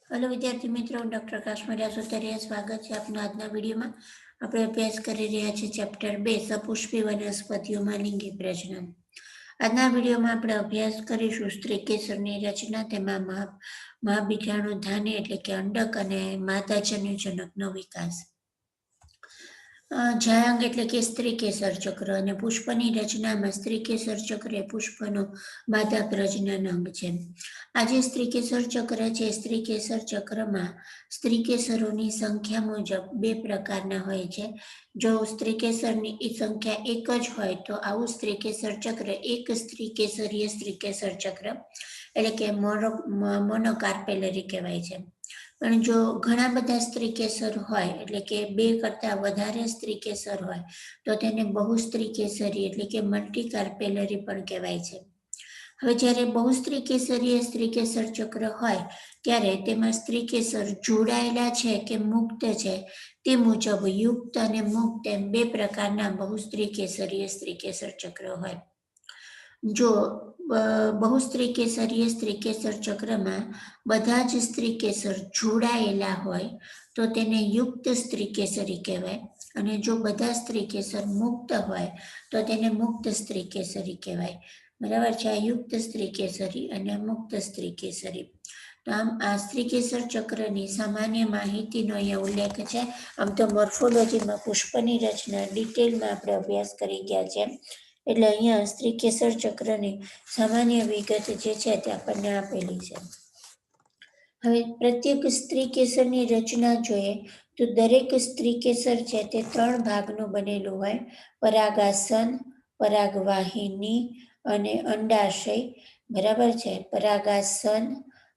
Hello विद्यार्थी मित्रों, doctor काश्मीरिया सुतरिया स्वागत है आपनो આજના વિડીયોમાં। આપણે અભ્યાસ કરી રહ્યા છીએ ચેપ્ટર 2 સપુષ્પી વનસ્પતિઓમાં લિંગી પ્રજનન। આજના વિડીયોમાં આપણે અભ્યાસ કરીશું સ્ત્રીકેસરની રચના, તેમાં મહાબીજાણુ ધાની એટલે કે અંડક અને માદાજન્યુજનકનો વિકાસ। જાયાંગ એટલે કે સ્ત્રીકેસર ચક્ર અને પુષ્પની રચનામાં સ્ત્રીકેસર ચક્ર એ પુષ્પનો માદા પ્રજનન અંગ છે। આ જે સ્ત્રીકેસર ચક્ર છે, સ્ત્રીકેસર ચક્રમાં સ્ત્રીકેસરોની સંખ્યા મુજબ બે પ્રકારના હોય છે। જો સ્ત્રીકેસરની સંખ્યા એક જ હોય તો આવું સ્ત્રીકેસર ચક્ર એક સ્ત્રીકેસરીય સ્ત્રીકેસર ચક્ર એટલે કે મોનોકાર્પેલરી કહેવાય છે। પણ જો ઘણા બધા સ્ત્રીકેસર હોય એટલે કે બે કરતા વધારે સ્ત્રીકેસર હોય તો તેને બહુસ્ત્રીકેસરી એટલે કે મલ્ટીકાર્પેલરી પણ કહેવાય છે। હવે જ્યારે બહુસ્ત્રીકેસરીય સ્ત્રીકેસર ચક્ર હોય ત્યારે તેમાં સ્ત્રીકેસર જોડાયેલા છે કે મુક્ત છે તે મુજબ યુક્ત અને મુક્ત એમ બે પ્રકારના બહુસ્ત્રીકેસરીય સ્ત્રીકેસર ચક્ર હોય। જો બહુસ્ત્રીકેસરીય સ્ત્રીકેસર ચક્રમાં બધા જ સ્ત્રીકેસર જોડાયેલા હોય તો તેને યુક્ત સ્ત્રીકેસરી કહેવાય, અને જો બધા સ્ત્રીકેસર મુક્ત હોય તો તેને મુક્ત સ્ત્રીકેસરી કહેવાય। બરાબર છે, આ યુક્ત સ્ત્રીકેસરી અને મુક્ત સ્ત્રીકેસરી। તો આમ આ સ્ત્રીકેસર ચક્રની સામાન્ય માહિતીનો અહીંયા ઉલ્લેખ છે। આમ તો મોર્ફોલોજીમાં પુષ્પની રચના ડિટેલમાં આપણે અભ્યાસ કરી ગયા છે, એટલે અહીંયા સ્ત્રીકેસર ચક્રની સામાન્ય વિગત જે છે તે આપણને આપેલી છે। હવે પ્રત્યેક સ્ત્રીકેસરની રચના જોઈએ તો દરેક સ્ત્રીકેસર છે તે 3 ભાગનું બનેલું હોય: પરાગાસન, પરાગવાહિની અને અંડાશય। બરાબર છે, પરાગાસન,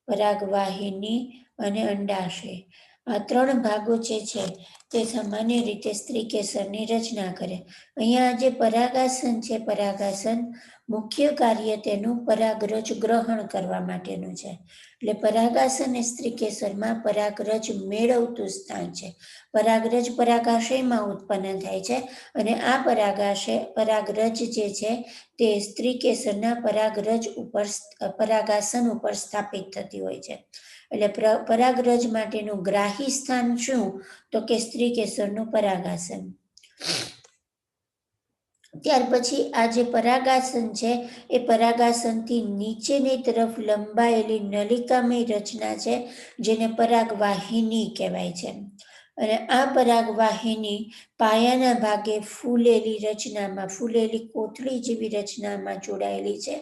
પરાગવાહિની અને અંડાશય, આ 3 ભાગો જે છે તે સામાન્ય રીતે સ્ત્રીકેસરની રચના કરે। અહીંયા જે પરાગાસન છે, પરાગાસન મુખ્ય કાર્ય તેનું પરાગરજ ગ્રહણ કરવા માટેનું છે। એટલે પરાગાસન એ સ્ત્રીકેસરમાં પરાગરજ મેળવતું સ્થાન છે। પરાગરજ પરાગાશયમાં ઉત્પન્ન થાય છે અને આ પરાગરજ જે છે તે સ્ત્રીકેસરના પરાગાસન ઉપર સ્થાપિત થતી હોય છે। એટલે પરાગરજ માટેનું ગ્રાહી સ્થાન શું? તો કે સ્ત્રીકેસરનું પરાગાસન। ત્યાર પછી આ જે પરાગાસન છે એ પરાગાસનથી નીચેની તરફ લંબાયેલી નલિકામય રચના છે જેને પરાગવાહિની કહેવાય છે। અને આ પરાગવાહિની પાયાના ભાગે ફૂલેલી કોથળી જેવી રચનામાં જોડાયેલી છે,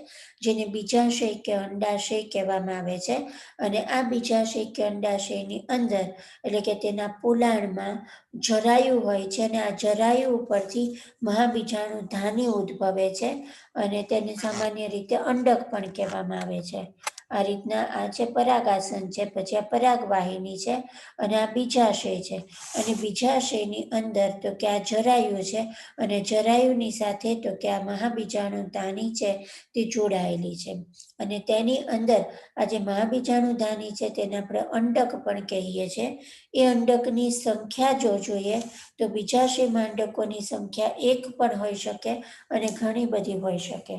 જેને બીજાશય કે અંડાશય કહેવામાં આવે છે। અને આ બીજાશય કે અંડાશયની અંદર એટલે કે તેના પોલાણમાં જરાયુ હોય છે, અને આ જરાયુ ઉપરથી મહાબીજાણુ ધાની ઉદ્ભવે છે અને તેને સામાન્ય રીતે અંડક પણ કહેવામાં આવે છે। આ રીતના આ છે પરાગાસન છે, પછી આ પરાગવાહિની છે અને આ બીજાશય છે, અને બીજાશયની અંદર તો કે આ જરાયુ છે, અને જરાયુની સાથે તો કે આ મહાબીજાણુ ધાની છે તે જોડાયેલી છે। અને તેની અંદર આ જે મહાબીજાણુ ધાની છે તેને આપણે અંડક પણ કહીએ છીએ। એ અંડકની સંખ્યા જો જોઈએ તો બીજાશયમાં અંડકોની સંખ્યા 1 પણ હોઈ શકે અને ઘણી બધી હોઈ શકે।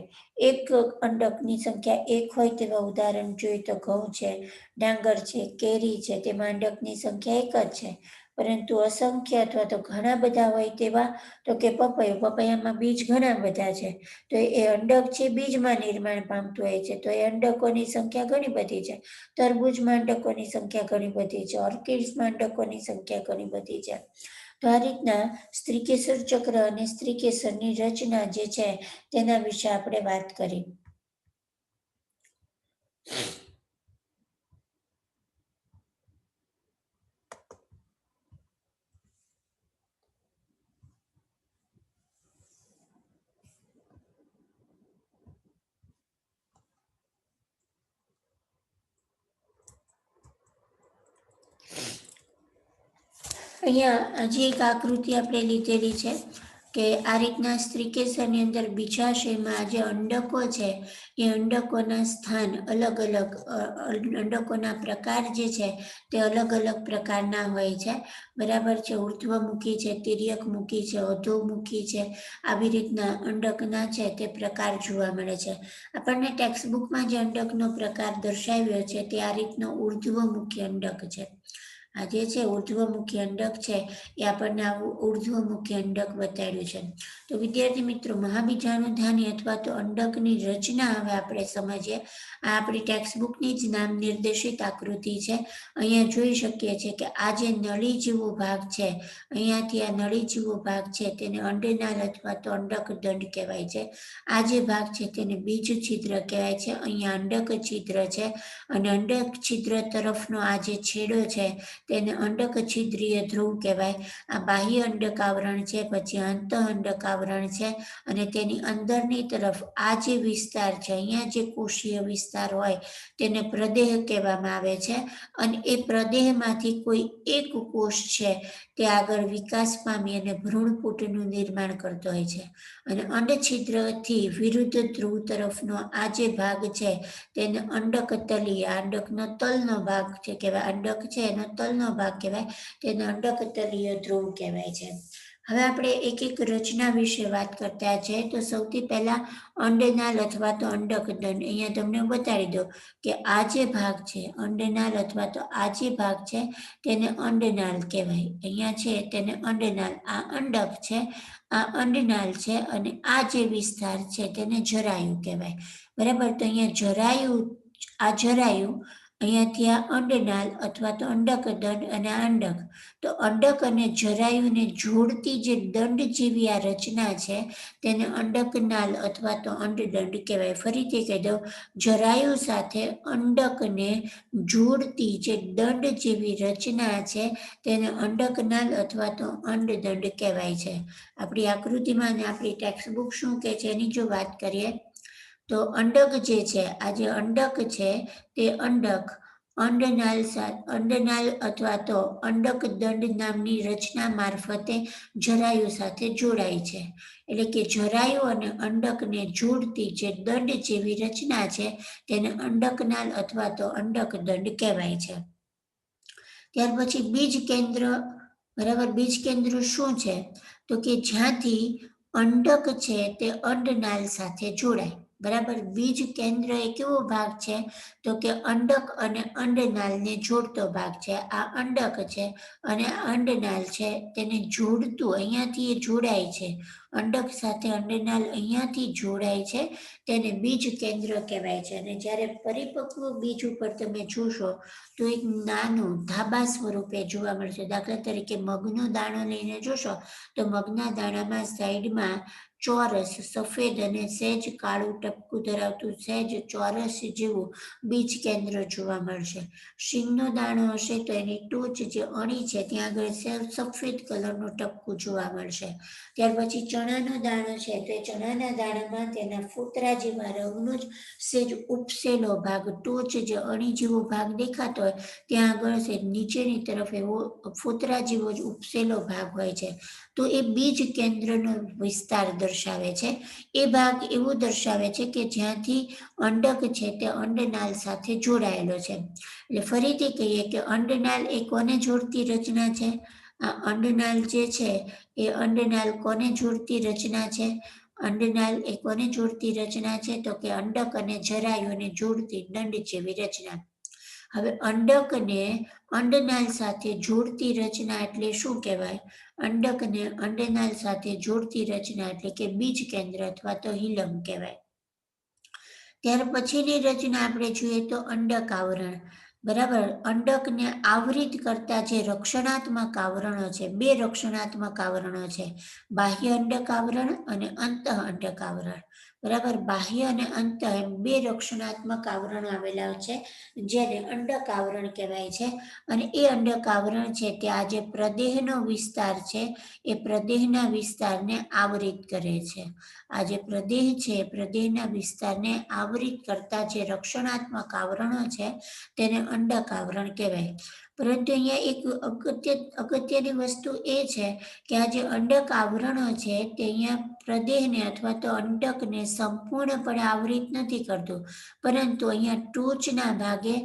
એક અંડકની સંખ્યા 1 હોય તેવા ઉદાહરણ જોઈએ તો ઘઉં છે, ડાંગર છે, કેરી છે, તેમાં અંડકની સંખ્યા 1 જ છે। પરંતુ અસંખ્ય અથવા તો ઘણા બધા હોય તેવા તો કે પપૈયામાં બીજ ઘણા બધા છે, તો એ અંડક છે બીજમાં નિર્માણ પામતું હોય છે, તો એ અંડકોની સંખ્યા ઘણી બધી છે। તરબૂચમાં અંડકોની સંખ્યા ઘણી બધી છે, ઓર્કિડ્સમાં અંડકોની સંખ્યા ઘણી બધી છે। તો આ રીતના સ્ત્રીકેસર ચક્ર અને સ્ત્રીકેસરની રચના જે છે તેના વિશે આપણે વાત કરી। અહીંયા હજી એક આકૃતિ આપણે લીધેલી છે, કે આ રીતના સ્ત્રીકેસરની અંદર બીજાશયમાં જે અંડકો છે એ અંડકોના સ્થાન અલગ અલગ અંડકોના પ્રકાર જે છે તે અલગ અલગ પ્રકારના હોય છે, બરાબર છે. ઉર્ધ્વમુખી છે, તિર્યકમુખી છે, અધોમુખી છે, આવી રીતના અંડકના છે તે પ્રકાર જોવા મળે છે. આપણને ટેક્સ્ટબુકમાં જે અંડકનો પ્રકાર દર્શાવ્યો છે તે આ રીતનો ઉર્ધ્વમુખી અંડક છે. આ જે છે ઉર્ધ્વમુખી અંડક છે એ આપણને આવું ઉર્ધ્વમુખી અંડક બતાડ્યું છે. તો વિદ્યાર્થી મિત્રો, મહાબીજાણુધાની અથવા તો અંડકની રચના હવે આપણે સમજીએ. આ આપણી ટેક્સ્ટબુકની જ નામ નિર્દેશિત આકૃતિ છે. અહીંયા જોઈ શકીએ છીએ કે આ જે નળી જેવો ભાગ છે, અહીંયાથી આ નળી જેવો ભાગ છે તેને અંડનાળ અથવા તો અંડક દંડ કહેવાય છે. આ જે ભાગ છે તેને બીજ છિદ્ર કહેવાય છે. અહીંયા અંડક છિદ્ર છે અને અંડક છિદ્ર તરફનો આ જે છેડો છે તેને અંડક છિદ્રીય ધ્રુવ કહેવાય. આ બાહ્ય અંડક આવરણ છે, પછી અંત અંડક આવરણ છે અને તેની અંદરની તરફ આ જે વિસ્તાર છે, અહીંયા જે કોષીય વિસ્તાર હોય તેને પ્રદેહ કહેવામાં આવે છે. અને એ પ્રદેહમાંથી કોઈ એક કોષ છે તે આગળ વિકાસ પામી અને ભ્રૂણપૂટનું નિર્માણ કરતો હોય છે. અને અંડછિદ્રથી વિરુદ્ધ ધ્રુવ તરફનો આ જે ભાગ છે તેને અંડક તલી, અંડકનો તલનો ભાગ છે કહેવાય, અંડક છે એનો તલનો ભાગ કહેવાય, તેને અંડક તલીય ધ્રુવ કહેવાય છે. હવે આપણે એક એક રચના વિશે વાત કરતા છે. તો સૌથી પહેલા અંડનાળ અથવા તો અંડક દંડ. અહીંયા તમને બતાડી દો કે આ જે ભાગ છે અંડનાળ અથવા તો આ જે ભાગ છે તેને અંડનાળ કહેવાય. અહીંયા છે તેને અંડનાળ, આ અંડક છે, આ અંડનાળ છે અને આ જે વિસ્તાર છે તેને જરાયુ કહેવાય. બરાબર. તો અહીંયા જરાયુ, આ જરાયુ, અહીંયાથી આ અંડનાળ અથવા તો અંડક દંડ અને આ અંડક. તો અંડક અને જરાયુને જોડતી જે દંડ જેવી આ રચના છે તેને અંડકનાળ અથવા તો અંડદંડ કહેવાય. ફરીથી કહી દઉં, જરાયુ સાથે અંડકને જોડતી જે દંડ જેવી રચના છે તેને અંડકનાળ અથવા તો અંડદંડ કહેવાય છે. આપણી આકૃતિમાં અને આપણી ટેક્સ્ટબુક શું કહે છે એની જો વાત કરીએ તો અંડક જે છે, આ જે અંડક છે તે અંડક અંડનાળ અથવા તો અંડક દંડ નામની રચના મારફતે જરાયુ સાથે જોડાય છે. એટલે કે જરાયુ અને અંડકને જોડતી જે દંડ જેવી રચના છે તેને અંડકનાળ અથવા તો અંડક દંડ કહેવાય છે. ત્યાર પછી બીજ કેન્દ્ર. બરાબર. બીજ કેન્દ્ર શું છે? તો કે જ્યાંથી અંડક છે તે અંડનાળ સાથે જોડાય. બરાબર. બીજ કેન્દ્ર એ કેવો ભાગ છે? તો કે અંડક અને અંડનાળને જોડતો ભાગ છે. આ અંડક છે અને આ અંડનાળ છે તેને જોડતું, અહીંયાથી એ જોડાય છે, અંડક સાથે અંડનાળ અહીંયાથી જોડાય છે, તેને બીજ કેન્દ્ર કહેવાય છે. અને જ્યારે પરિપક્વ બીજ ઉપર તમે જોશો તો એક નાનું ધાબા સ્વરૂપે જોવા મળશે. દાખલા તરીકે મગનો દાણો લઈને જોશો તો મગના દાણામાં સાઈડમાં ચોરસ, સફેદ અને સહેજ કાળું ટપકું ધરાવતું સહેજ ચોરસ જેવું બીજ કેન્દ્ર જોવા મળશે. શીંગનો દાણો હશે તો એની ટોચ જે અણી છે ત્યાં આગળ સફેદ કલરનું ટપકું જોવા મળશે. ત્યાર પછી ચણાનો દાણો છે તો એ ચણાના દાણામાં તેના ફોતરા જેવા રંગનો જ સહેજ ઉપસેલો ભાગ, ટોચ જે અણી જેવો ભાગ દેખાતો હોય ત્યાં આગળ છે નીચેની તરફ એવો ફોતરા જેવો જ ઉપસેલો ભાગ હોય છે. તો એ બીજ કેન્દ્રનો વિસ્તાર દર્શાવે છે. એ ભાગ એવું દર્શાવે છે કે જ્યાંથી અંડક છે તે અંડનાળ સાથે જોડાયેલો છે. એટલે ફરીથી કહીએ કે અંડનાળ એ કોને જોડતી રચના છે? આ અંડનાળ જે છે એ અંડનાળ કોને જોડતી રચના છે? અંડનાળ એ કોને જોડતી રચના છે? તો કે અંડક અને જરાયુને જોડતી દંડ જેવી રચના. હવે અંડકને અંડનાળ સાથે જોડતી રચના એટલે શું કહેવાય? અંડકને અંડનાળ સાથે જોડતી રચના એટલે કે બીજ કેન્દ્ર અથવા તો હિલમ કહેવાય. ત્યાર પછીની રચના આપણે જોઈએ તો અંડક આવરણ. બરાબર. અંડકને આવરિત કરતા જે રક્ષણાત્મક આવરણો છે, બે રક્ષણાત્મક આવરણો છે, બાહ્ય અંડક આવરણ અને અંતઃ અંડક આવરણ. બરાબર. બાહ્ય અને અંતઃ એમ બે રક્ષણાત્મક આવરણો આવેલા છે જેને અંડક આવરણ કહેવાય છે. અને એ અંડક આવરણ છે તે આ જે પ્રદેહનો વિસ્તાર છે એ પ્રદેહના વિસ્તારને આવરિત કરે છે. આ જે પ્રદેહ છે પ્રદેહના વિસ્તારને આવરિત કરતા જે રક્ષણાત્મક આવરણો છે તેને અંડક આવરણ કહેવાય. પરંતુ અહીંયા એક અગત્યની વસ્તુ એ છે કે આ જે અંડક આવરણો છે તે અહીંયા પ્રદેહને અથવા તો અંડકને સંપૂર્ણપણે આવરિત નથી કરતું, પરંતુ અહીંયા ટોચના ભાગે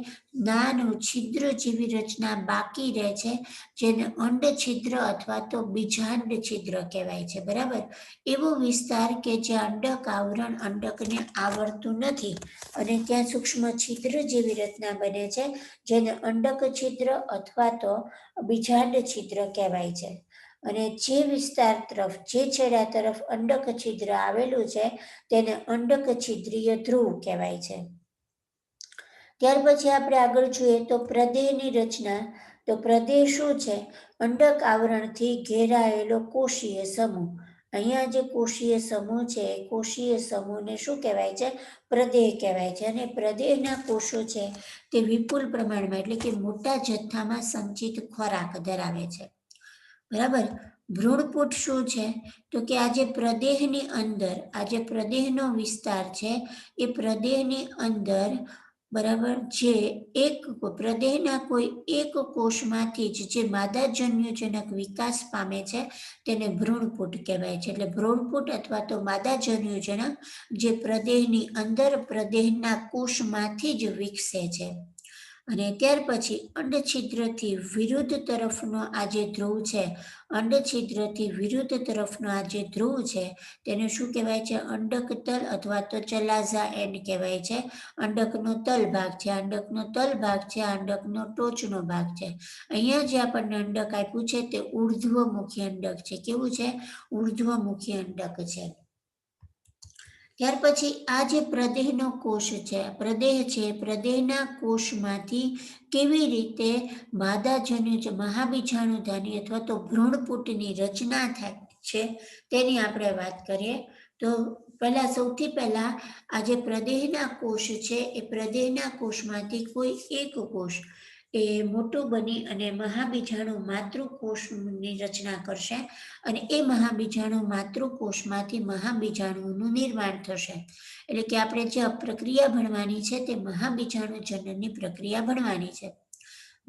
નાનું છિદ્ર જેવી રચના બાકી રહે છે, જેને અંડ છિદ્ર અથવા તો બીજાંડ છિદ્ર કહેવાય છે. બરાબર, એવો વિસ્તાર કે જ્યાં અંડક આવરણ અંડકને આવરતું નથી અને ત્યાં સૂક્ષ્મ છિદ્ર જેવી રચના બને છે, જેને અંડક છિદ્ર અથવા તો બીજાંડ છિદ્ર કહેવાય છે. અને જે વિસ્તાર તરફ, જે છેડા તરફ અંડક છિદ્ર આવેલું છે તેને અંડક છિદ્રીય ધ્રુવ કહેવાય છે. ત્યાર પછી આપણે આગળ જોઈએ તો પ્રદેહની રચના. તો પ્રદેહ શું છે? અંડક આવરણથી ઘેરાયેલો કોષીય સમૂહ. અહીંયા જે કોષીય સમૂહ છે એ કોષીય સમૂહને શું કહેવાય છે? પ્રદેહ કહેવાય છે. અને પ્રદેહના કોષો છે તે વિપુલ પ્રમાણમાં એટલે કે મોટા જથ્થામાં સંચિત ખોરાક ધરાવે છે. બરાબર. ભ્રૂણપૂટ શું છે? તો કે આ જે પ્રદેહની અંદર, આ જે પ્રદેહનો વિસ્તાર છે એ પ્રદેહની અંદર, બરાબર, જે એક પ્રદેહના કોઈ એક કોષમાંથી જ જે માદાજન્યુજનક વિકાસ પામે છે તેને ભ્રૂણપૂટ કહેવાય છે. એટલે ભ્રૂણપૂટ અથવા તો માદાજન્યુજનક જે પ્રદેહની અંદર પ્રદેહના કોષમાંથી જ વિકસે છે. અને ત્યાર પછી અંડછિદ્રથી વિરુદ્ધ તરફનો આ જે ધ્રુવ છે, અંડછિદ્રથી વિરુદ્ધ તરફનો આ જે ધ્રુવ છે તેને શું કહેવાય છે? અંડક તલ અથવા તો ચલાઝા એન્ડ કહેવાય છે. અંડકનો તલ ભાગ છે, અંડકનો તલ ભાગ છે, અંડકનો ટોચનો ભાગ છે. અહીંયા જે આપણને અંડક આપ્યું છે તે ઉર્ધ્વમુખી અંડક છે. કેવું છે? ઉર્ધ્વમુખી અંડક છે. ત્યાર પછી આ જે પ્રદેહનો કોષ છે, પ્રદેહ છે, પ્રદેહના કોષમાંથી કેવી રીતે માદાજન્યુ મહાબીજાણુધાની અથવા તો ભ્રૂણપૂટની રચના થાય છે તેની આપણે વાત કરીએ. તો સૌથી પહેલા આ જે પ્રદેહના કોષ છે એ પ્રદેહના કોષમાંથી કોઈ એક કોષ એ મોટું બની અને મહાબીજાણુ માતૃકોષની રચના કરશે અને એ મહાબીજાણુ માતૃકોષમાંથી મહાબીજાણુનું નિર્માણ થશે. એટલે કે આપણે જે પ્રક્રિયા ભણવાની છે તે મહાબીજાણુ જનનની પ્રક્રિયા ભણવાની છે.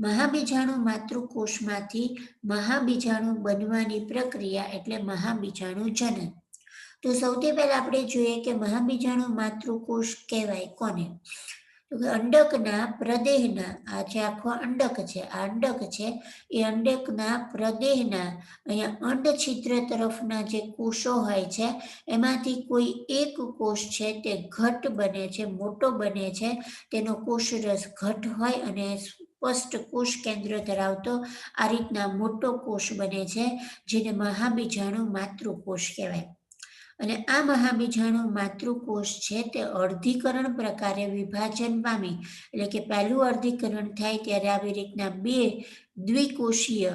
મહાબીજાણુ માતૃકોષમાંથી મહાબીજાણુ બનવાની પ્રક્રિયા એટલે મહાબીજાણુ જનન. તો સૌથી પહેલા આપણે જોઈએ કે મહાબીજાણુ માતૃકોષ કહેવાય કોને? તો કે અંડકના પ્રદેહના, આ જે આખો અંડક છે, આ અંડક છે એ અંડકના પ્રદેહના અહીંયા અંડછિદ્ર તરફના જે કોષો હોય છે એમાંથી કોઈ એક કોષ છે તે ઘટ બને છે, મોટો બને છે. તેનો કોષરસ ઘટ હોય અને સ્પષ્ટ કોષ કેન્દ્ર ધરાવતો આ રીતના મોટો કોષ બને છે, જેને મહાબીજાણુ માતૃકોષ કહેવાય. અને આ મહાબીજાણુ માતૃકોષ છે તે અર્ધીકરણ પ્રકારે વિભાજન પામી. એટલે કે પહેલું અર્ધીકરણ થાય ત્યારે આવી રીતના બે દ્વિકોષીય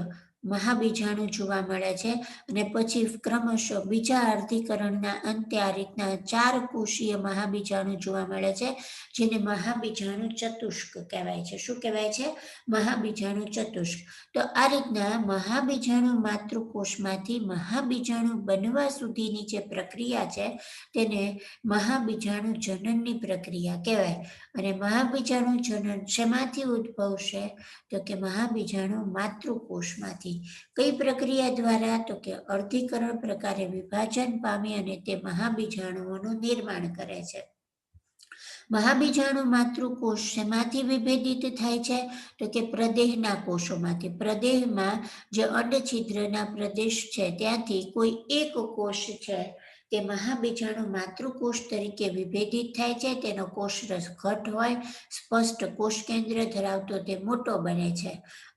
મહાબીજાણુ જોવા મળે છે અને પછી ક્રમશઃ બીજા અર્ધીકરણના અંતે આ રીતના 4 કોષીય મહાબીજાણુ જોવા મળે છે, જેને મહાબીજાણુ ચતુષ્ક કહેવાય છે. શું કહેવાય છે? મહાબીજાણુ ચતુષ્ક. તો આ રીતના મહાબીજાણુ માતૃકોષમાંથી મહાબીજાણુ બનવા સુધીની જે પ્રક્રિયા છે તેને મહાબીજાણુ જનનની પ્રક્રિયા કહેવાય. અને મહાબીજાણુ જનન શેમાંથી ઉદ્ભવશે? તો કે મહાબીજાણુ માતૃકોષમાંથી. કઈ પ્રક્રિયા દ્વારા? તો કે અર્ધીકરણ પ્રકારે વિભાજન પામી અને તે મહાબીજાણુઓનું નિર્માણ કરે છે. મહાબીજાણુ માતૃકોષ શેમાંથી વિભેદિત થાય છે? તો કે પ્રદેહના કોષોમાંથી. પ્રદેહમાં જે અંડછિદ્રના પ્રદેશ છે ત્યાંથી કોઈ એક કોષ છે તે મહાબીજાણુ માતૃકોષ તરીકે વિભેદિત થાય છે. તેનો કોષરસ ઘટ હોય, સ્પષ્ટ કોષ કેન્દ્ર ધરાવતો તે મોટો બને છે.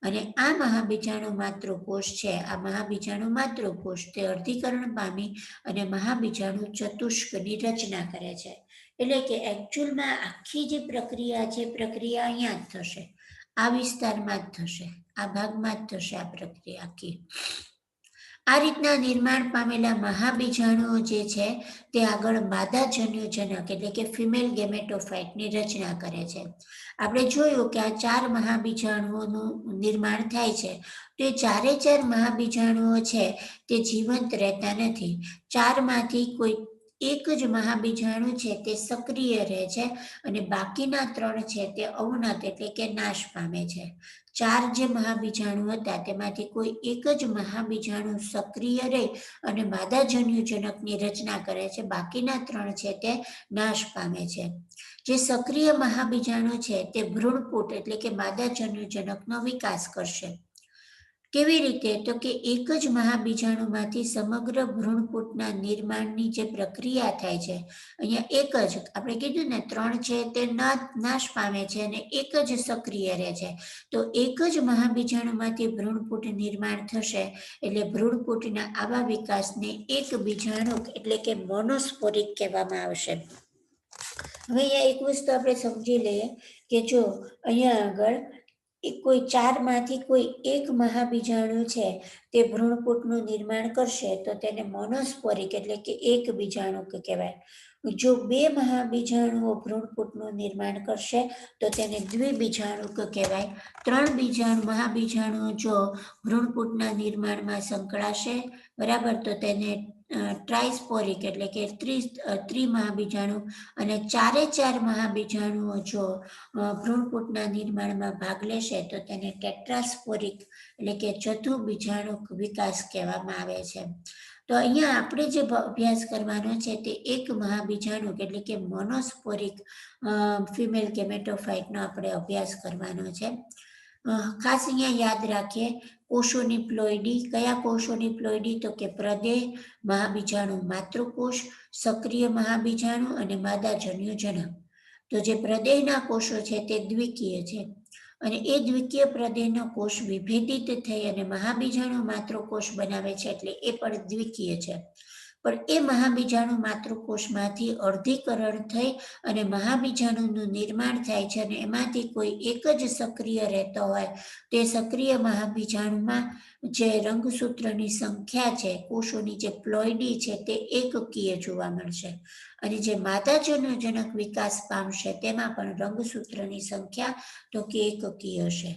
અને આ મહાબીજાણુ માતૃકોષ છે, આ મહાબીજાણુ માતૃકોષ તે અર્ધીકરણ પામી અને મહાબીજાણુ ચતુષ્કની રચના કરે છે. એટલે કે એકચ્યુઅલમાં આખી જે પ્રક્રિયા છે, પ્રક્રિયા અહીંયા જ થશે, આ વિસ્તારમાં જ થશે, આ ભાગમાં જ થશે આ પ્રક્રિયા આખી. આ રીતના નિર્માણ પામેલા મહાબીજાણુઓ જે છે તે આગળ માદાજન્યુજનક એટલે કે ફિમેલ ગેમેટોફાઇટની રચના કરે છે. આપણે જોયું કે આ 4 મહાબીજાણુઓનું નિર્માણ થાય છે. તો એ 4 મહાબીજાણુઓ છે તે જીવંત રહેતા નથી. 4માંથી કોઈ એક જ મહાબીજાણુ છે તે સક્રિય રહે છે અને બાકીના 3 છે તે અવનત એટલે કે નાશ પામે છે. 4 જે મહાબીજાણુ હતા તેમાંથી કોઈ એક જ મહાબીજાણુ સક્રિય રહે અને માદા જન્યુજનકની રચના કરે છે, બાકીના 3 છે તે નાશ પામે છે. જે સક્રિય મહાબીજાણુ છે તે ભ્રૂણપુટ એટલે કે માદા જન્યુજનકનો વિકાસ કરશે. કેવી રીતે? તો કે એક જ મહાબીજાણુમાંથી સમગ્ર ભ્રૂણપુટના નિર્માણની જે પ્રક્રિયા થાય છે, અહીંયા એક જ આપણે કીધું ને 3 છે તે નાશ પામે છે અને એક જ સક્રિય રહે છે. તો એક જ મહાબીજાણુમાંથી ભ્રૂણપુટ નિર્માણ થશે એટલે ભ્રૂણપુટના આવા વિકાસને એક બીજાણુક એટલે કે મોનોસ્પોરિક કહેવામાં આવશે. હવે અહીંયા એક વસ્તુ આપણે સમજી લઈએ કે જો અહીંયા આગળ કોઈ 4 માંથી કોઈ એક મહાબીજાણુ છે તે ભ્રૂણપુટનું નિર્માણ કરશે તો તેને મોનોસ્પોરિક એટલે કે એક બીજાણુક કહેવાય. જો 2 મહાબીજાણુઓ ભ્રૂણપુટનું નિર્માણ કરશે તો તેને દ્વિબીજાણુક કહેવાય. 3 મહાબીજાણુઓ જો ભ્રૂણપુટના નિર્માણમાં સંકળાશે, બરાબર, તો તેને ટ્રાયસ્પોરિક એટલે કે ત્રિમહાબીજાણુ, અને 4 મહાબીજાણુઓ જો ભ્રૂણપુટના નિર્માણમાં ભાગ લેશે તો તેને ટેટ્રાસ્પોરિક એટલે કે ચોથું બીજાણુક વિકાસ કહેવામાં આવે છે. તો અહીંયા આપણે જે અભ્યાસ કરવાનો છે તે એક મહાબીજાણુક એટલે કે મોનોસ્પોરિક ફિમેલ ગેમેટોફાઇટનો આપણે અભ્યાસ કરવાનો છે. ખાસ અહીંયા યાદ રાખીએ, કોષોની પ્લોઇડી. કયા કોષોની પ્લોઇડી? તો કે પ્રદેહ, મહાબીજાણુ માતૃકોષ, સક્રિય મહાબીજાણુ અને માદા જન્યુજનક. તો જે પ્રદેહના કોષો છે તે દ્વિકીય છે અને એ દ્વિકીય પ્રદેહનો કોષ વિભેદિત થઈ અને મહાબીજાણુ માતૃકોષ બનાવે છે એટલે એ પણ દ્વિકીય છે. પણ એ મહાબીજાણુ માતૃકોષમાંથી અર્ધીકરણ થઈ અને મહાબીજાણુનું નિર્માણ થાય છે અને એમાંથી કોઈ એક જ સક્રિય રહેતો હોય તે સક્રિય મહાબીજાણુમાં જે રંગસૂત્રની સંખ્યા છે, કોષોની જે પ્લોઇડી છે તે એકકીય જોવા મળશે અને જે માદા જન્યુજનક વિકાસ પામશે તેમાં પણ રંગસૂત્રની સંખ્યા તો કે એકકીય હશે.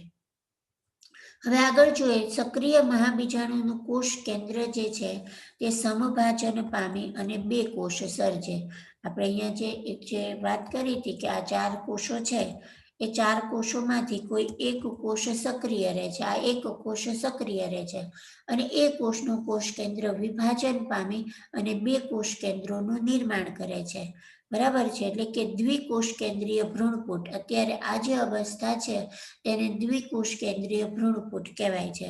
હવે આગળ જોઈએ, સક્રિય મહાબીજાણુનું કોષ કેન્દ્ર જે છે તે સમભાજન પામી અને 2 કોષ સર્જે. આપણે અહીંયા જે વાત કરી હતી કે આ 4 કોષો છે એ 4 કોષોમાંથી કોઈ એક કોષ સક્રિય રહે છે, આ એક કોષ સક્રિય રહે છે અને એ કોષનું કોષ કેન્દ્ર વિભાજન પામી અને 2 કોષ કેન્દ્રોનું નિર્માણ કરે છે. બરાબર છે, એટલે કે દ્વિકોષ કેન્દ્રીય ભ્રૂણપુટ. અત્યારે આ જે અવસ્થા છે તેને દ્વિકોષ કેન્દ્રીય ભ્રૂણપુટ કહેવાય છે.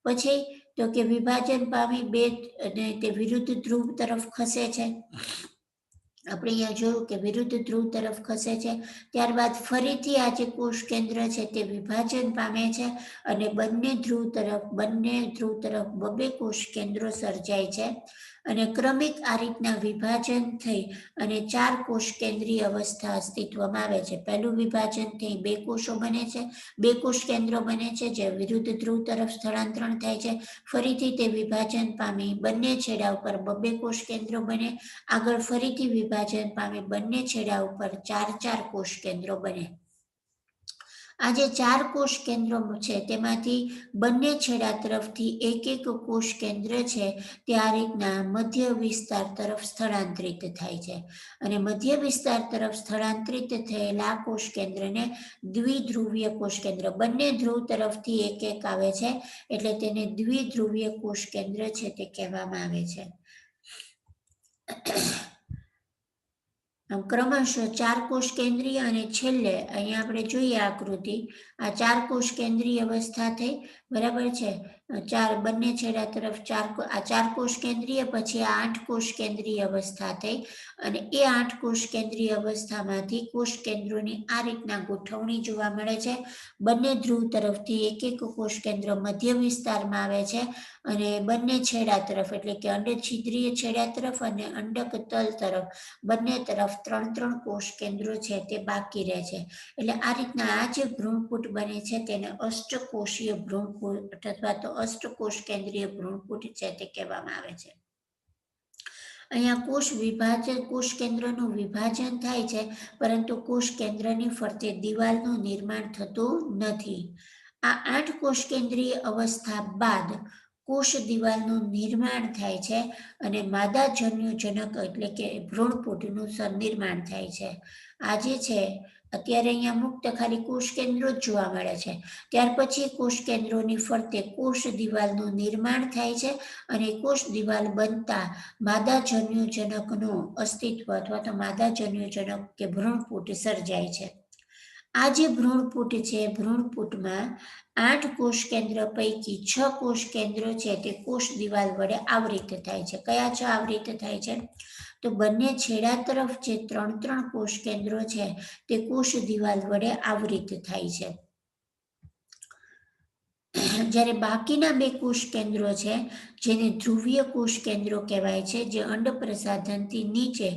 પછી તો કે વિભાજન પામી 2 અને તે વિરુદ્ધ ધ્રુવ તરફ ખસે છે. આપણે અહીંયા જોયું કે વિરુદ્ધ ધ્રુવ તરફ ખસે છે. ત્યારબાદ ફરીથી આ જે કોષ કેન્દ્ર છે તે વિભાજન પામે છે અને બંને ધ્રુવ તરફ 2 કોષ કેન્દ્રો સર્જાય છે અને ક્રમિક આ રીતના વિભાજન થઈ અને 4 કોષ કેન્દ્રીય અવસ્થા અસ્તિત્વમાં આવે છે. પહેલું વિભાજન થઈ 2 કોષો બને છે, 2 કોષ કેન્દ્રો બને છે જે વિરુદ્ધ ધ્રુવ તરફ સ્થળાંતરણ થાય છે. ફરીથી તે વિભાજન પામી બંને છેડા ઉપર 2 કોષ કેન્દ્રો બને. આગળ ફરીથી વિભાજન પામી બંને છેડા ઉપર 4 કોષ કેન્દ્રો બને. આ જે 4 કોષ કેન્દ્રો છે તેમાંથી બંને છેડા તરફથી એક કોષ કેન્દ્ર છે તે આ રીતના મધ્ય વિસ્તાર તરફ સ્થળાંતરિત થાય છે અને મધ્ય વિસ્તાર તરફ સ્થળાંતરિત થયેલા કોષ કેન્દ્રને દ્વિધ્રુવીય કોષ કેન્દ્ર, બંને ધ્રુવ તરફથી એક આવે છે એટલે તેને દ્વિધ્રુવીય કોષ કેન્દ્ર છે તે કહેવામાં આવે છે. ક્રમશઃ 4 કોષ કેન્દ્રીય અને છેલ્લે અહીંયા આપણે જોઈએ આકૃતિ, આ 4 કોષ કેન્દ્રીય અવસ્થા થઈ, બરાબર છે. બંને છેડા તરફ 4 કોષ કેન્દ્રીય, પછી આ 8 કોષ કેન્દ્રીય અવસ્થા થઈ અને એ 8 કોષ કેન્દ્રીય અવસ્થામાંથી કોષ કેન્દ્રોની આ રીતના ગોઠવણી જોવા મળે છે. બંને ધ્રુવ તરફથી એક કોષ કેન્દ્ર મધ્ય વિસ્તારમાં આવે છે અને બંને છેડા તરફ એટલે કે અંડછિદ્રીય છેડા તરફ અને અંડક તલ તરફ બંને તરફ 3 કોષ કેન્દ્રો છે તે બાકી રહે છે. એટલે આ રીતના આ જે ભ્રૂણપુટ બને છે તેને અષ્ટકોષીય ભ્રૂણપુટ અથવા તો અષ્ટકોષ કેન્દ્રીય ભ્રૂણપુટ છે તે કહેવામાં આવે છે. અહીંયા કોષ કેન્દ્રનું વિભાજન થાય છે પરંતુ કોષ કેન્દ્રની ફરતે દિવાલનું નિર્માણ થતું નથી. આ 8 કોષ કેન્દ્રીય અવસ્થા બાદ કોષ દિવાલનું નિર્માણ થાય છે અને માદા જન્યુજનક એટલે કે ભ્રૂણપૂટનું નિર્માણ થાય છે. આ જે છે અત્યારે અહીંયા મુક્ત ખાલી કોષ કેન્દ્રો જ જોવા મળે છે. ત્યાર પછી કોષ કેન્દ્રોની ફરતે કોષ દિવાલનું નિર્માણ થાય છે અને કોષ દિવાલ બનતા માદા જન્યુજનકનું અસ્તિત્વ અથવા તો માદા જન્યુજનક કે ભ્રૂણપૂટ સર્જાય છે. આ જે ભ્રૂણપૂટ છે, ભ્રૂણપૂટમાં 8 કોષ કેન્દ્ર પૈકી 6 કોષ કેન્દ્રો છે તે કોષ દિવાલ વડે આવૃત થાય છે. કયા 6 આવૃત થાય છે? તો બંને છેડા તરફ જે 3 કોષ કેન્દ્રો છે તે કોષ દિવાલ વડે આવૃત થાય છે. જ્યારે બાકીના 2 કોષ કેન્દ્રો છે જેને ધ્રુવીય કોષ કેન્દ્રો કહેવાય છે, જે અંડ પ્રસાધનથી નીચે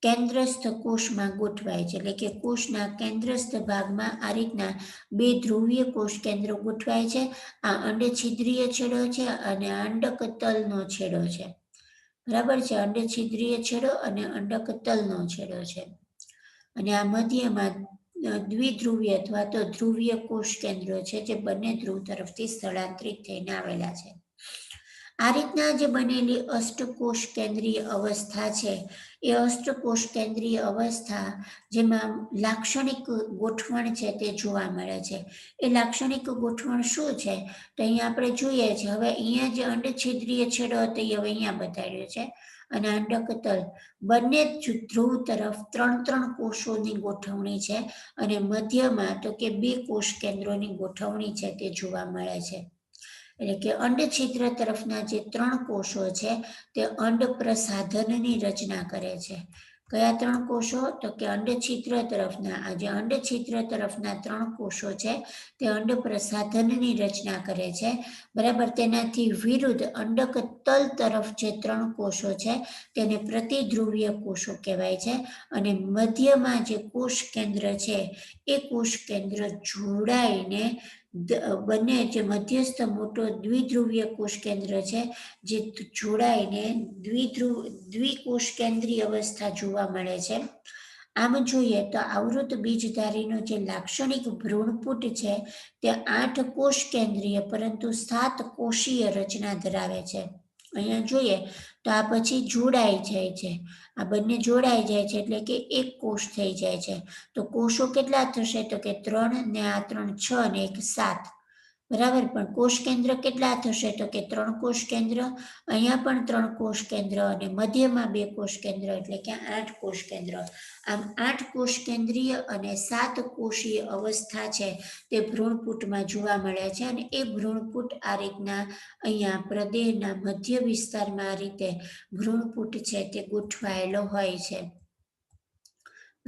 કેન્દ્રસ્થ કોષમાં ગોઠવાય છે. એટલે કે કોષના કેન્દ્રસ્થ ભાગમાં આ રીતના 2 ધ્રુવીય કોષ કેન્દ્રો ગોઠવાય છે. આ અંડછિદ્રીય છેડો છે અને અંડક તલનો છેડો છે. બરાબર છે, અંડછિદ્રીય છેડો અને અંડક તલનો છેડો છે. અને આ મધ્યમાં દ્વિધ્રુવીય અથવા તો ધ્રુવીય કોષ કેન્દ્રો છે જે બંને ધ્રુવ તરફથી સ્થળાંતરિત થઈને આવેલા છે. આ રીતના જે બનેલી અષ્ટકોષ કેન્દ્રીય અવસ્થા છે એ અષ્ટકોષ કેન્દ્રીય અવસ્થા જેમાં લાક્ષણિક ગોઠવણ છે તે જોવા મળે છે. એ લાક્ષણિક ગોઠવણ શું છે? તો અહીંયા આપણે જોઈએ છે. હવે અહીંયા જે અંડછિદ્રીય છેડો હતો એ હવે અહીંયા બતાડ્યો છે અને અંડક તલ બંને ધ્રુવ તરફ 3 કોષોની ગોઠવણી છે અને મધ્યમાં તો કે 2 કોષ કેન્દ્રોની ગોઠવણી છે તે જોવા મળે છે. એટલે કે અંડછિદ્ર તરફના જે 3 કોષો છે તે અંડ પ્રસાધનની રચના કરે છે. કયા 3 કોષો? તો કે અંડછિદ્ર તરફના આ જે અંડછિદ્ર તરફના 3 કોષો છે તે અંડ પ્રસાધનની રચના કરે છે. બરાબર, તેનાથી વિરુદ્ધ અંડક તલ તરફ જે 3 કોષો છે તેને પ્રતિધ્રુવીય કોષો કહેવાય છે અને મધ્યમાં જે કોષ કેન્દ્ર છે એ કોષ કેન્દ્ર જોડાઈને બંને જે મધ્યસ્થ મોટો દ્વિધ્રુવીય કોષ કેન્દ્ર છે જે જોડાઈને દ્વિકોષ કેન્દ્રીય અવસ્થા જોવા મળે છે. આમ જોઈએ તો આવૃત બીજધારીનો જે લાક્ષણિક ભ્રૂણપૂટ છે તે 8 કોષ કેન્દ્રીય પરંતુ 7 કોષીય રચના ધરાવે છે. અહીંયા જોઈએ તો આ પછી જોડાઈ જાય છે. આ બંને જોડાઈ જાય છે એટલે કે એક કોષ થઈ જાય છે. તો કોષો કેટલા થશે? તો કે 3 ને આ 3 6 અને 1 7. બરાબર, પણ કોષ કેન્દ્ર કેટલા થશે? તો કે 3 કોષ કેન્દ્ર, અહીંયા પણ 3 કોષ કેન્દ્ર અને મધ્યમાં 2 કોષ કેન્દ્ર એટલે કે 8 કોષ કેન્દ્ર. આમ 8 કોષ કેન્દ્રીય અને 7 કોષીય અવસ્થા છે તે ભ્રૂણપૂટમાં જોવા મળે છે અને એ ભ્રૂણપૂટ આ રીતના અહીંયા પ્રદેહના મધ્ય વિસ્તારમાં આ રીતે ભ્રૂણપૂટ છે તે ગોઠવાયેલો હોય છે.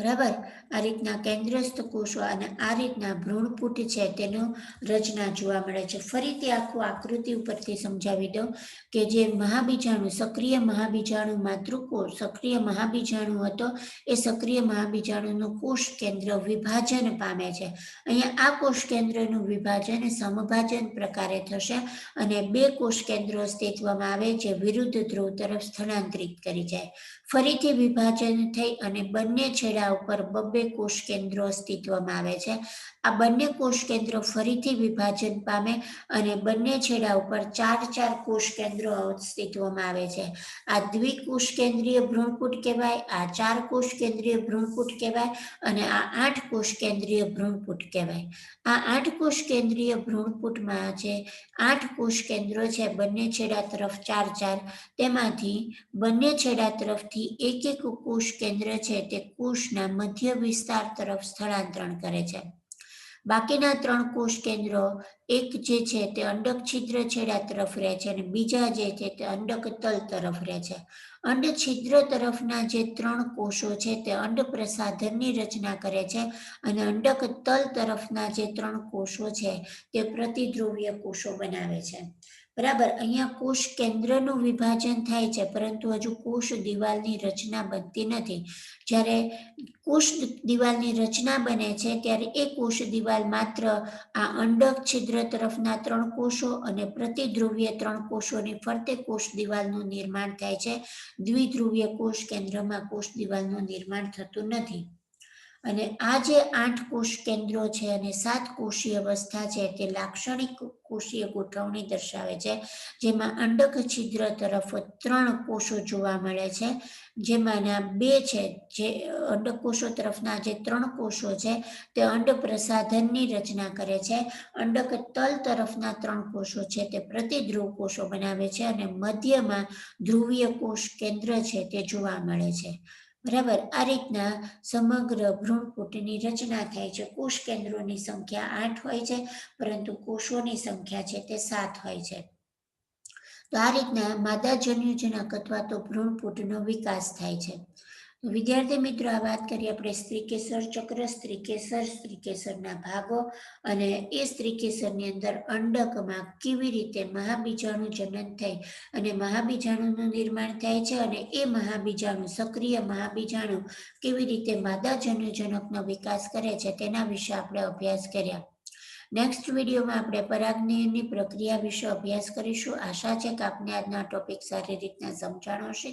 બરાબર, આ રીતના કેન્દ્રસ્થ કોષો અને આ રીતના ભ્રૂણપૂટ છે તેનો રચના જોવા મળે છે. ફરીથી આખું આકૃતિ ઉપરથી સમજાવી દઉં કે જે મહાબીજાણુ સક્રિય મહાબીજાણુ માતૃકોષ સક્રિય મહાબીજાણુ હતો એ સક્રિય મહાબીજાણુનું કોષ કેન્દ્ર વિભાજન પામે છે. અહીંયા આ કોષ કેન્દ્રનું વિભાજન સમભાજન પ્રકારે થશે અને 2 કોષ કેન્દ્રો અસ્તિત્વમાં આવે જે વિરુદ્ધ ધ્રુવ તરફ સ્થળાંતરિત કરી જાય. ફરીથી વિભાજન થઈ અને બંને છેડા ઉપર 2 કોષ કેન્દ્રો અસ્તિત્વમાં આવે છે. આ બંને કોષ કેન્દ્રો ફરીથી વિભાજન પામે અને બંને છેડા ઉપર 4 કોષ કેન્દ્રો અસ્તિત્વમાં આવે છે. આ દ્વિકોષ કેન્દ્રીય ભ્રૂણપૂટ કહેવાય, આ 4 કોષ કેન્દ્રીય ભ્રૂણપૂટ કહેવાય અને આ 8 કોષ કેન્દ્રીય ભ્રૂણપૂટ કહેવાય. આ 8 કોષ કેન્દ્રીય ભ્રૂણપૂટમાં જે 8 કોષ કેન્દ્રો છે બંને છેડા તરફ 4 તેમાંથી બંને છેડા તરફથી એક કોષ કેન્દ્ર છે તે કોષના મધ્ય વિસ્તાર તરફ સ્થળાંતરણ કરે છે. બાકીના 3 કોષ કેન્દ્રો એક જે છે તે અંડક છિદ્ર છેડા તરફ રહે છે અને બીજા જે છે તે અંડક તલ તરફ રહે છે. અંડ છિદ્ર તરફના જે 3 કોષો છે તે અંડ પ્રસાધનની રચના કરે છે અને અંડક તલ તરફના જે 3 કોષો છે તે પ્રતિધ્રુવીય કોષો બનાવે છે. બરાબર, અહીંયા કોષ કેન્દ્રનું વિભાજન થાય છે પરંતુ હજુ કોષ દિવાલની રચના બનતી નથી. જ્યારે કોષ દિવાલની રચના બને છે ત્યારે એ કોષ દિવાલ માત્ર આ અંડક છિદ્ર તરફના 3 કોષો અને પ્રતિધ્રુવીય 3 કોષોની ફરતે કોષ દિવાલનું નિર્માણ થાય છે. દ્વિધ્રુવીય કોષ કેન્દ્રમાં કોષ દિવાલનું નિર્માણ થતું નથી. અને આ જે 8 કોષ કેન્દ્રો છે અને 7 કોષીય અવસ્થા છે તે લાક્ષણિક કોષીય ગોઠવણી દર્શાવે છે, જેમાં અંડક છિદ્ર તરફ 3 કોષો જોવા મળે છે, જેમાંના 2 છે જે અંડકોષો તરફના જે 3 કોષો છે તે અંડ પ્રસાધનની રચના કરે છે. અંડક તલ તરફના 3 કોષો છે તે પ્રતિધ્રુવ કોષો બનાવે છે અને મધ્યમાં ધ્રુવીય કોષ કેન્દ્ર છે તે જોવા મળે છે. બરાબર, આ રીતના સમગ્ર ભ્રૂણપોટની રચના થાય છે. કોષ કેન્દ્રોની સંખ્યા 8 હોય છે, પરંતુ કોષોની સંખ્યા છે તે 7 હોય છે. તો આ રીતના માદા જન્યુજનક અથવા તો ભ્રૂણપોટનો વિકાસ થાય છે. વિદ્યાર્થી મિત્રો, આ વાત કરીએ આપણે સ્ત્રીકેસર ચક્ર, સ્ત્રીકેસરના ભાગો અને એ સ્ત્રીકેસરની અંદર અંડકમાં કેવી રીતે મહાબીજાણુ જનન થઈ અને મહાબીજાણુનું નિર્માણ થાય છે અને એ મહાબીજાણુ, સક્રિય મહાબીજાણુ કેવી રીતે માદા જન્યુજનકનો વિકાસ કરે છે તેના વિશે આપણે અભ્યાસ કર્યા. નેક્સ્ટ વિડીયોમાં આપણે પરાગનયનની પ્રક્રિયા વિશે અભ્યાસ કરીશું. આશા છે કે આપને આજના ટોપિક સારી રીતના સમજાણો હશે.